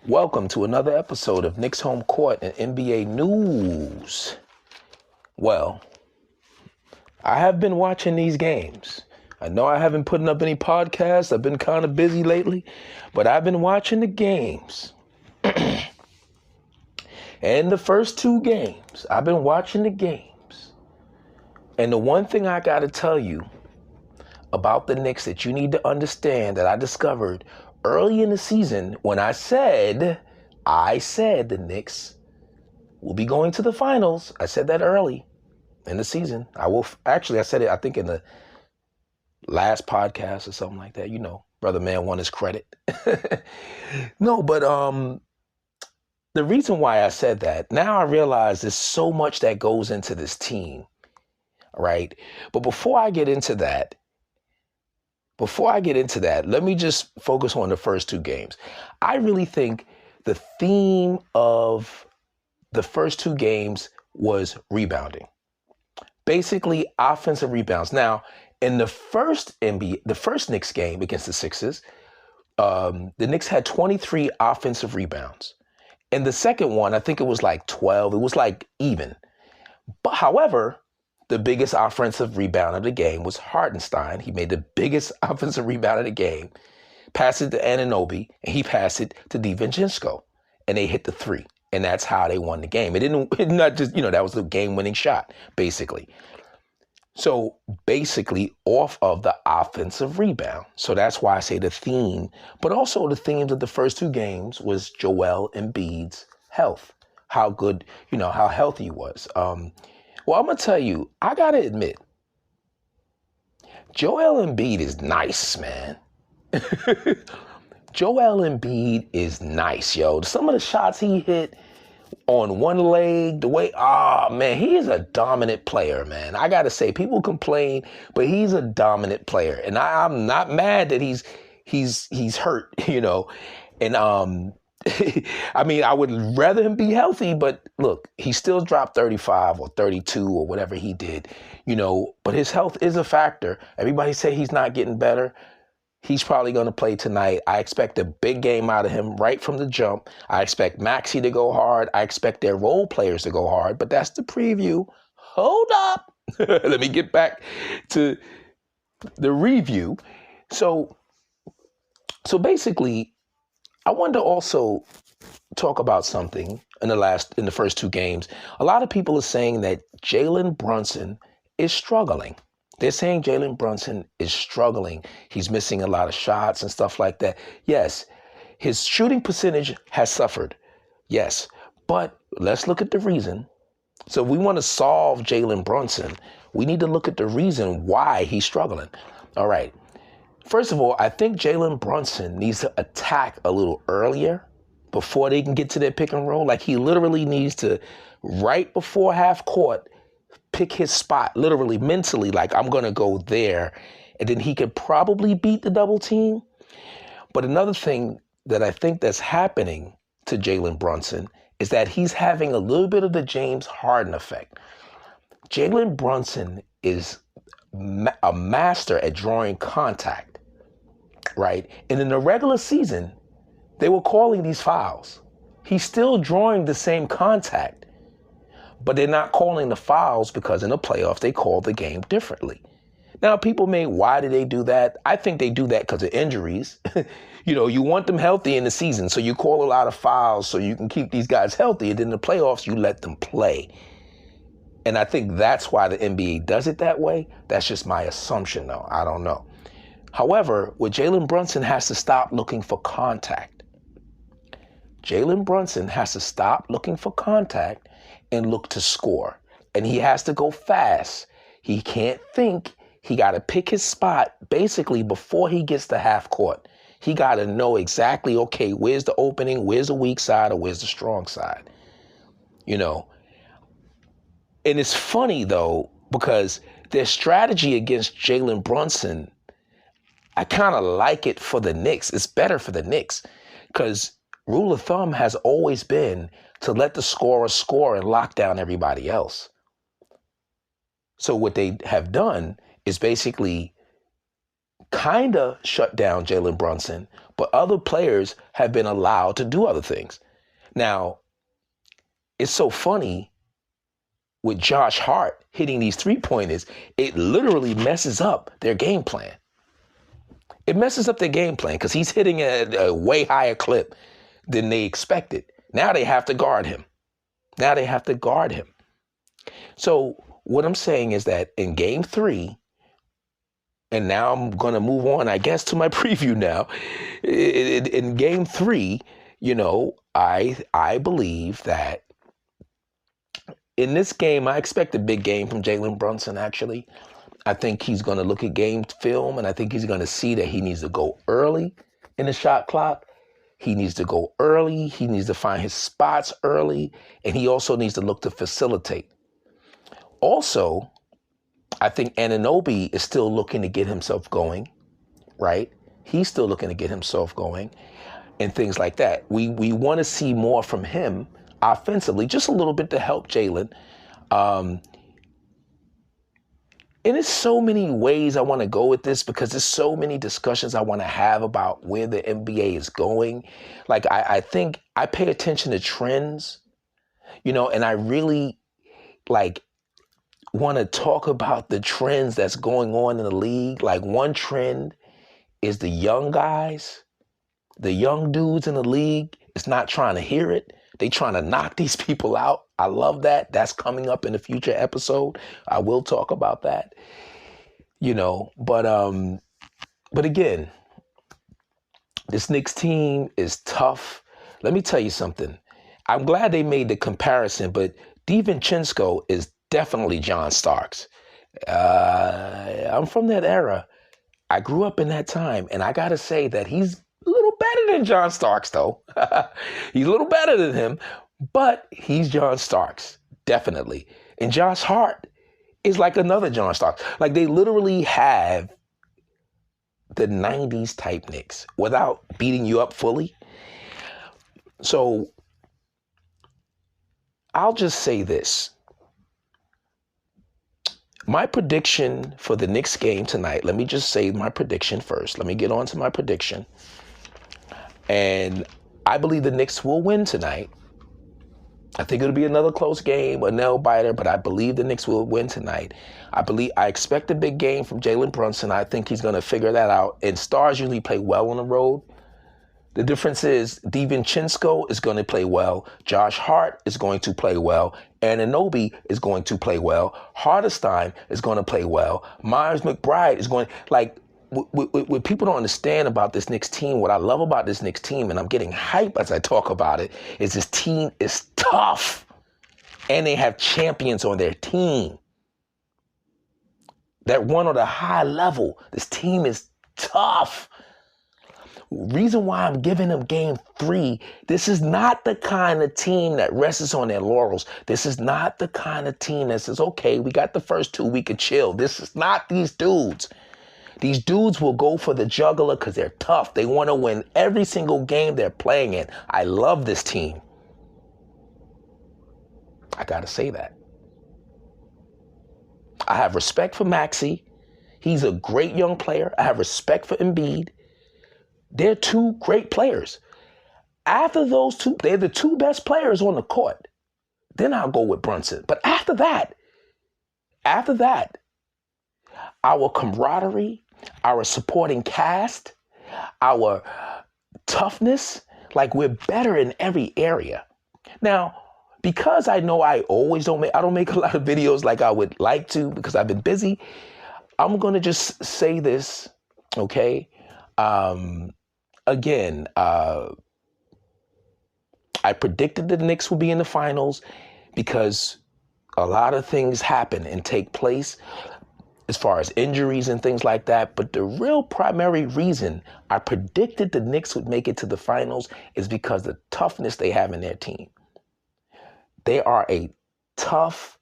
Welcome to another episode of Knicks Home Court and NBA News. Well, I have been watching these games. I know I haven't put up any podcasts. I've been kind of busy lately, but I've been watching the games. And the first two games, I've been watching the games. And the one thing I got to tell you about the Knicks that you need to understand that I discovered early in the season when I said the Knicks will be going to the finals. I said that early in the season. I said it, I think in the last podcast or something like that. You know, Brother Man won his credit. No, but the reason why I said that, now I realize there's so much that goes into this team, right? But before I get into that, let me just focus on the first two games. I really think the theme of the first two games was rebounding. Basically, offensive rebounds. Now, in the first Knicks game against the Sixers, the Knicks had 23 offensive rebounds. In the second one, I think it was like 12. It was like even. But however, the biggest offensive rebound of the game was Hartenstein. He made the biggest offensive rebound of the game, passed it to Anunoby, and he passed it to DiVincenzo. And they hit the three. And that's how they won the game. Not just, that was the game-winning shot, basically. So basically off of the offensive rebound. So that's why I say the theme. But also the themes of the first two games was Joel Embiid's health. How good, how healthy he was. Well, I'm going to tell you, I got to admit, Joel Embiid is nice, man. Joel Embiid is nice, yo. Some of the shots he hit on one leg, he is a dominant player, man. I got to say, people complain, but he's a dominant player. And I'm not mad that he's hurt, And I mean, I would rather him be healthy, but look, he still dropped 35 or 32 or whatever he did, but his health is a factor. Everybody say he's not getting better. He's probably going to play tonight. I expect a big game out of him right from the jump. I expect Maxey to go hard. I expect their role players to go hard, but that's the preview. Hold up. Let me get back to the review. So basically, I wanted to also talk about something in the first two games. A lot of people are saying that Jalen Brunson is struggling. They're saying Jalen Brunson is struggling. He's missing a lot of shots and stuff like that. Yes, his shooting percentage has suffered. Yes, but let's look at the reason. So if we want to solve Jalen Brunson, we need to look at the reason why he's struggling. All right. First of all, I think Jalen Brunson needs to attack a little earlier before they can get to their pick and roll. Like he literally needs to, right before half court, pick his spot, literally mentally, like I'm going to go there. And then he could probably beat the double team. But another thing that I think that's happening to Jalen Brunson is that he's having a little bit of the James Harden effect. Jalen Brunson is a master at drawing contact, right? And in the regular season, they were calling these fouls. He's still drawing the same contact, but they're not calling the fouls because in the playoffs, they call the game differently. Now, people may, why do they do that? I think they do that because of injuries. You want them healthy in the season, so you call a lot of fouls so you can keep these guys healthy, and then in the playoffs, you let them play. And I think that's why the NBA does it that way. That's just my assumption, though. I don't know. However, what Jalen Brunson has to stop looking for contact. Jalen Brunson has to stop looking for contact and look to score. And he has to go fast. He can't think. He got to pick his spot basically before he gets to half court. He got to know exactly, okay, where's the opening, where's the weak side, or where's the strong side? And it's funny, though, because their strategy against Jalen Brunson, I kind of like it for the Knicks. It's better for the Knicks because rule of thumb has always been to let the scorer score and lock down everybody else. So what they have done is basically kind of shut down Jalen Brunson, but other players have been allowed to do other things. Now, it's so funny with Josh Hart hitting these three-pointers, it literally messes up their game plan. It messes up their game plan because he's hitting at a way higher clip than they expected. Now they have to guard him. So what I'm saying is that in game 3, and now I'm going to move on, I guess, to my preview now. In game 3, I believe that in this game, I expect a big game from Jalen Brunson, actually. I think he's going to look at game film, and I think he's going to see that he needs to go early in the shot clock. He needs to go early. He needs to find his spots early, and he also needs to look to facilitate. Also, I think Anunoby is still looking to get himself going, right? He's still looking to get himself going and things like that. We want to see more from him offensively, just a little bit to help Jalen. And there's so many ways I want to go with this because there's so many discussions I want to have about where the NBA is going. Like, I think I pay attention to trends, and I really, want to talk about the trends that's going on in the league. Like, one trend is the young guys, the young dudes in the league is not trying to hear it. They trying to knock these people out. I love that. That's coming up in a future episode. I will talk about that. But again, this Knicks team is tough. Let me tell you something. I'm glad they made the comparison, but DiVincenzo is definitely John Starks. I'm from that era. I grew up in that time, and I got to say that he's a little better than John Starks, though. He's a little better than him, but he's John Starks, definitely. And Josh Hart is like another John Starks. Like, they literally have the 90s type Knicks without beating you up fully. So I'll just say this. My prediction for the Knicks game tonight, let me just say my prediction first. Let me get on to my prediction. And I believe the Knicks will win tonight. I think it'll be another close game, a nail biter, but I believe the Knicks will win tonight. I expect a big game from Jalen Brunson. I think he's going to figure that out. And stars usually play well on the road. The difference is DiVincenzo is going to play well. Josh Hart is going to play well. Anunoby is going to play well. Hartenstein is going to play well. Myers McBride is going, what people don't understand about this Knicks team, what I love about this Knicks team, and I'm getting hype as I talk about it, is this team is tough. And they have champions on their team that run on a high level. This team is tough. Reason why I'm giving them game 3, this is not the kind of team that rests on their laurels. This is not the kind of team that says, okay, we got the first 2, we can chill. This is not these dudes. These dudes will go for the jugular because they're tough. They want to win every single game they're playing in. I love this team. I got to say that. I have respect for Maxey. He's a great young player. I have respect for Embiid. They're 2 great players. After those 2, they're the 2 best players on the court. Then I'll go with Brunson. But after that, our camaraderie, our supporting cast, our toughness, we're better in every area. Now, because I know I don't make a lot of videos like I would like to because I've been busy, I'm going to just say this, okay? Again, I predicted the Knicks would be in the finals because a lot of things happen and take place as far as injuries and things like that. But the real primary reason I predicted the Knicks would make it to the finals is because the toughness they have in their team. They are a tough,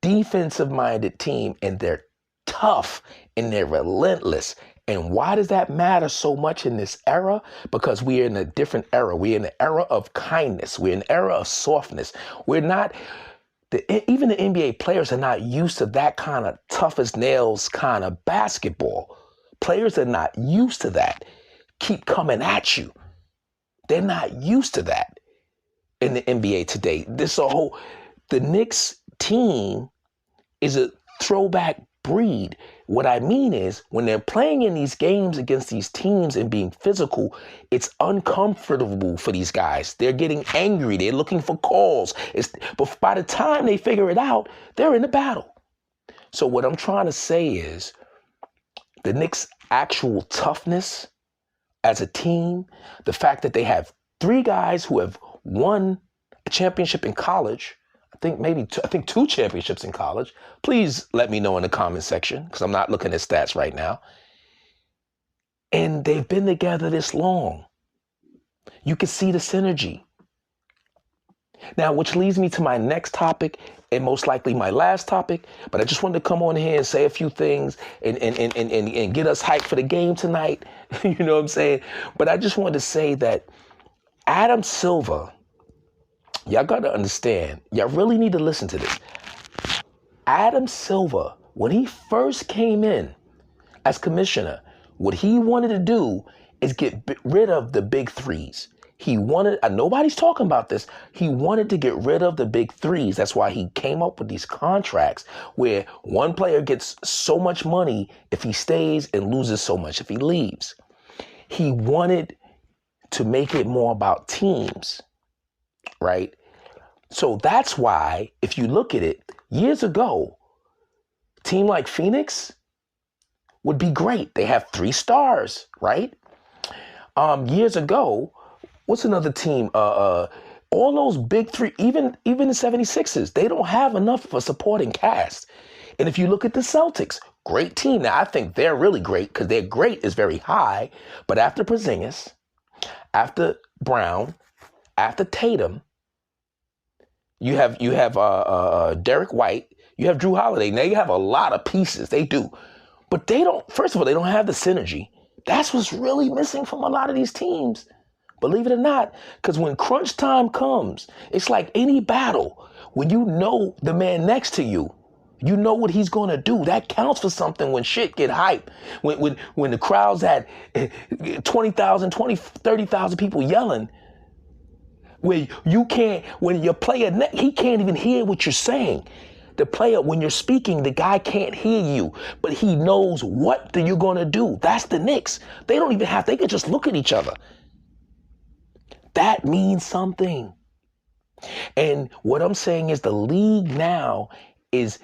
defensive-minded team, and they're tough and they're relentless. And why does that matter so much in this era? Because we are in a different era. We're in the era of kindness. We're in the era of softness. We're not, even the NBA players are not used to that kind of tough as nails kind of basketball. Players are not used to that. Keep coming at you. They're not used to that in the NBA today. The Knicks team is a throwback breed. What I mean is, when they're playing in these games against these teams and being physical, it's uncomfortable for these guys. They're getting angry. They're looking for calls. But by the time they figure it out, they're in a battle. So what I'm trying to say is, the Knicks' actual toughness as a team, the fact that they have 3 guys who have won a championship in college, I think 2 championships in college. Please let me know in the comment section, because I'm not looking at stats right now. And they've been together this long. You can see the synergy. Now, which leads me to my next topic, and most likely my last topic, but I just wanted to come on here and say a few things and get us hyped for the game tonight. You know what I'm saying? But I just wanted to say that Adam Silver, y'all got to understand, y'all really need to listen to this. Adam Silver, when he first came in as commissioner, what he wanted to do is get rid of the big threes. He wanted, nobody's talking about this, he wanted to get rid of the big threes. That's why he came up with these contracts where one player gets so much money if he stays and loses so much if he leaves. He wanted to make it more about teams, right? So that's why, if you look at it, years ago, a team like Phoenix would be great. They have 3 stars, right? Years ago, what's another team? All those big 3, even the 76ers, they don't have enough of a supporting cast. And if you look at the Celtics, great team. Now, I think they're really great because their great is very high. But after Porzingis, after Brown, after Tatum, you have Derek White, you have Drew Holiday. Now you have a lot of pieces. They do. But they don't, first of all, they don't have the synergy. That's what's really missing from a lot of these teams. Believe it or not, because when crunch time comes, it's like any battle. When you know the man next to you, you know what he's going to do. That counts for something when shit get hype. When the crowd's at 20,000, 30,000 people yelling, where you can't, when your player, he can't even hear what you're saying. The player, when you're speaking, the guy can't hear you, but he knows what you're going to do. That's the Knicks. They don't even have, they can just look at each other. That means something. And what I'm saying is the league now is,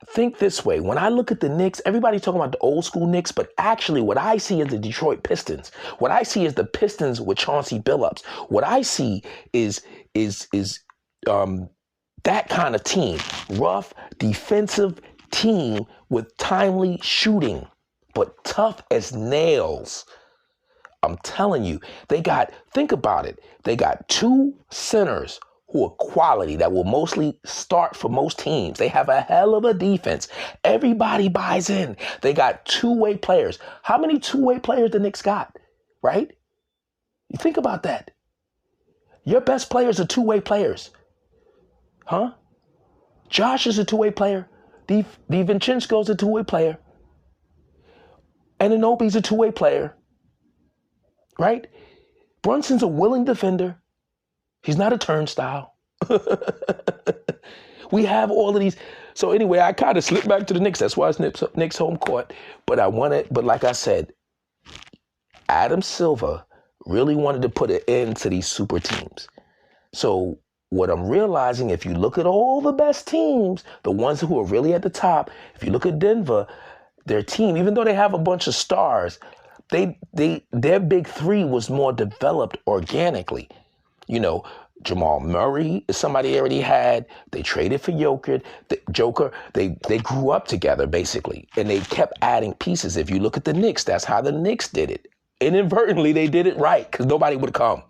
think this way. When I look at the Knicks, everybody's talking about the old school Knicks, but actually what I see is the Detroit Pistons. What I see is the Pistons with Chauncey Billups. What I see is that kind of team, rough, defensive team with timely shooting, but tough as nails. I'm telling you, think about it. They got 2 centers who are quality that will mostly start for most teams. They have a hell of a defense. Everybody buys in. They got 2-way players. How many 2-way players the Knicks got, right? You think about that. Your best players are 2-way players. Huh? Josh is a 2-way player. DiVincenzo's a 2-way player. Anunoby's a 2-way player. Right? Brunson's a willing defender. He's not a turnstile. We have all of these. So anyway, I kind of slipped back to the Knicks. That's why it's Knicks home court. But like I said, Adam Silver really wanted to put an end to these super teams. So what I'm realizing, if you look at all the best teams, the ones who are really at the top, if you look at Denver, their team, even though they have a bunch of stars, their big 3 was more developed organically. You know, Jamal Murray is somebody they already had. They traded for Joker. They grew up together, basically, and they kept adding pieces. If you look at the Knicks, that's how the Knicks did it. Inadvertently, they did it right because nobody would come,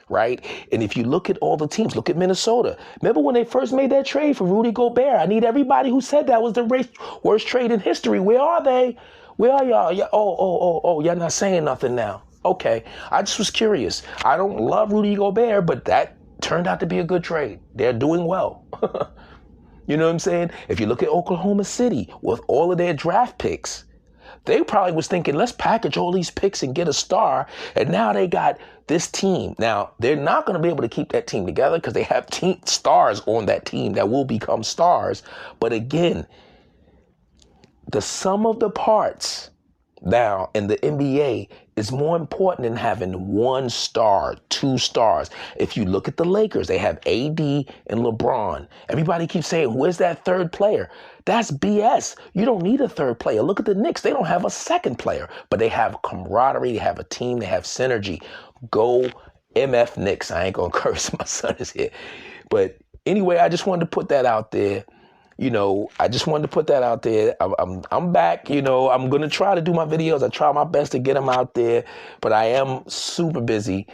right? And if you look at all the teams, look at Minnesota. Remember when they first made that trade for Rudy Gobert? I need everybody who said that was the worst trade in history. Where are they? Where are y'all? Y'all not saying nothing now. Okay, I just was curious. I don't love Rudy Gobert, but that turned out to be a good trade. They're doing well. You know what I'm saying? If you look at Oklahoma City with all of their draft picks, They probably was thinking, let's package all these picks and get a star. And now they got this team. Now, they're not going to be able to keep that team together because they have stars on that team that will become stars. But again, the sum of the parts now in the NBA is more important than having one star, two stars. If you look at the Lakers, they have AD and LeBron. Everybody keeps saying, where's that third player? That's BS. You don't need a third player. Look at the Knicks. They don't have a second player, but they have camaraderie. They have a team. They have synergy. Go MF Knicks. I ain't going to curse. My son is here. But anyway, I just wanted to put that out there. I just wanted to put that out there. I'm back. I'm going to try to do my videos. I try my best to get them out there, but I am super busy.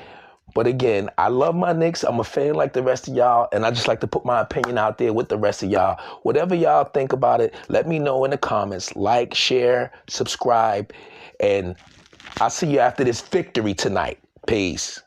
But again, I love my Knicks. I'm a fan like the rest of y'all, and I just like to put my opinion out there with the rest of y'all. Whatever y'all think about it, let me know in the comments. Like, share, subscribe, and I'll see you after this victory tonight. Peace.